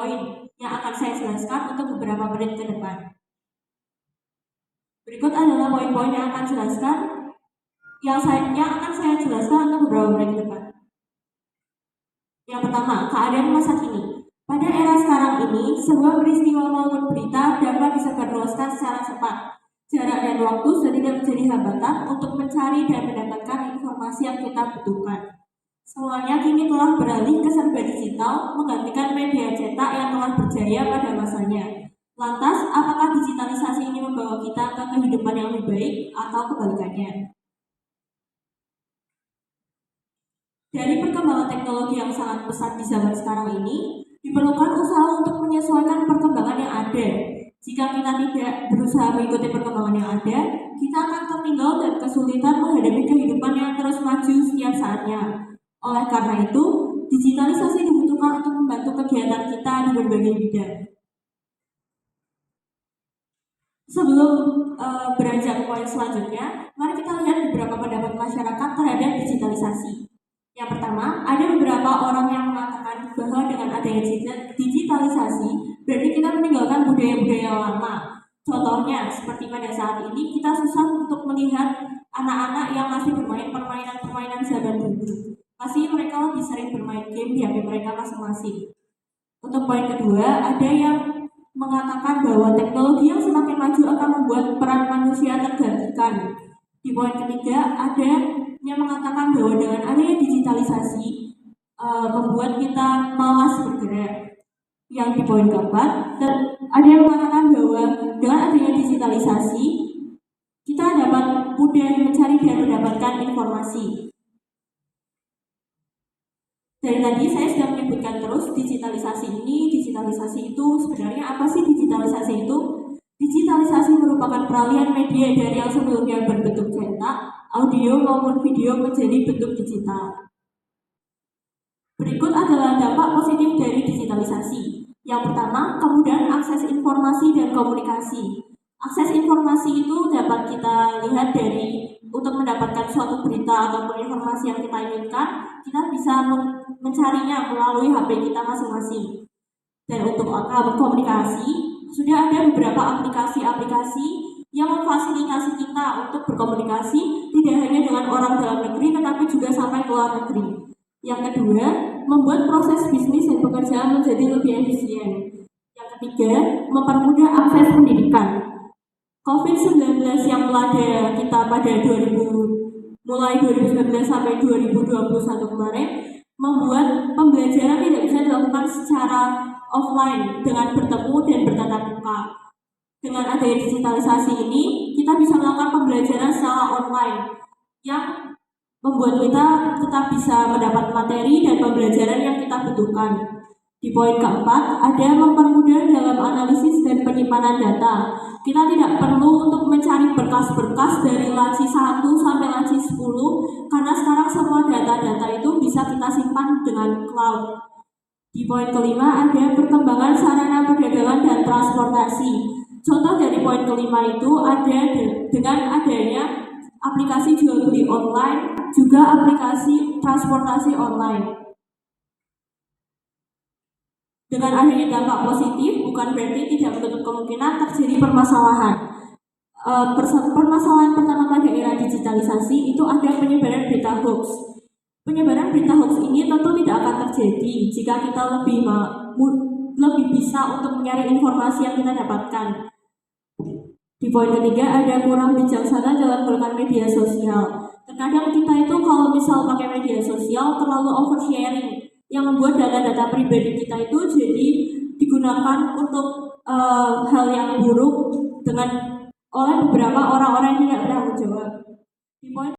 poin yang akan saya jelaskan untuk beberapa menit ke depan. Berikut adalah poin-poin yang akan akan saya jelaskan untuk beberapa menit ke depan. Yang pertama, keadaan masa kini. Pada era sekarang ini, sebuah peristiwa maupun berita dapat disebarluaskan secara cepat. Jarak dan waktu sudah tidak menjadi hambatan untuk mencari dan mendapatkan informasi yang kita butuhkan. Semuanya kini telah beralih ke serba digital, menggantikan media cetak yang telah berjaya pada masanya. Lantas, apakah digitalisasi ini membawa kita ke kehidupan yang lebih baik atau kebalikannya? Dari perkembangan teknologi yang sangat pesat di zaman sekarang ini, diperlukan usaha untuk menyesuaikan perkembangan yang ada. Jika kita tidak berusaha mengikuti perkembangan yang ada, kita akan tertinggal dan kesulitan menghadapi kehidupan yang terus maju setiap saatnya. Oleh karena itu, digitalisasi dibutuhkan untuk membantu kegiatan kita di berbagai bidang. Sebelum beranjak ke poin selanjutnya, mari kita lihat beberapa pendapat masyarakat terhadap digitalisasi. Yang pertama, ada beberapa orang yang mengatakan bahwa dengan adanya digitalisasi, berarti kita meninggalkan budaya-budaya lama. Contohnya, seperti pada saat ini, kita susah untuk melihat anak-anak yang masih bermain permainan-permainan zaman dulu. Pasti mereka lebih sering bermain game di HP mereka masing-masing. Untuk poin kedua, ada yang mengatakan bahwa teknologi yang semakin maju akan membuat peran manusia tergantikan. Di poin ketiga, ada yang mengatakan bahwa dengan adanya digitalisasi membuat kita malas bergerak. Yang di poin keempat, dan ada yang mengatakan bahwa dengan adanya digitalisasi kita dapat mudah mencari dan mendapatkan informasi. Dari tadi saya sudah menyebutkan terus digitalisasi itu sebenarnya apa sih digitalisasi itu? Digitalisasi merupakan peralihan media dari yang sebelumnya berbentuk cetak, audio maupun video menjadi bentuk digital. Berikut adalah dampak positif dari digitalisasi. Yang pertama, kemudahan akses informasi dan komunikasi. Akses informasi itu dapat kita lihat dari untuk mendapatkan suatu berita ataupun informasi yang kita inginkan, kita bisa mencarinya melalui HP kita masing-masing. Dan untuk komunikasi, sudah ada beberapa aplikasi-aplikasi yang memfasilitasi kita untuk berkomunikasi tidak hanya dengan orang dalam negeri tetapi juga sampai ke luar negeri. Yang kedua, membuat proses bisnis dan pekerjaan menjadi lebih efisien. Yang ketiga, mempermudah akses pendidikan. COVID-19 yang melanda kita pada mulai 2019 sampai 2021 kemarin membuat pembelajaran tidak bisa dilakukan secara offline dengan bertemu dan bertatap muka. Dengan adanya digitalisasi ini, kita bisa melakukan pembelajaran secara online yang membuat kita tetap bisa mendapat materi dan pembelajaran yang kita butuhkan. Di poin keempat, ada mempermudah dalam analisis dan penyimpanan data. Kita tidak perlu untuk mencari berkas-berkas dari laci 1 sampai laci 10, karena sekarang semua data-data itu bisa kita simpan dengan cloud. Di poin kelima, ada perkembangan sarana perdagangan dan transportasi. Contoh dari poin kelima itu ada dengan adanya aplikasi jual beli online, juga aplikasi transportasi online. Dengan adanya dampak positif, bukan berarti tidak menutup kemungkinan terjadi permasalahan. Permasalahan pertama pada era digitalisasi itu ada penyebaran berita hoax. Penyebaran berita hoax ini tentu tidak akan terjadi jika kita lebih bisa untuk mencari informasi yang kita dapatkan. Di poin ketiga, ada kurang bijaksana dalam menggunakan media sosial. Terkadang kita itu kalau misal pakai media sosial terlalu oversharing, yang membuat data-data pribadi kita itu jadi digunakan untuk hal yang buruk oleh beberapa orang-orang yang tidak bertanggung jawab. Di poin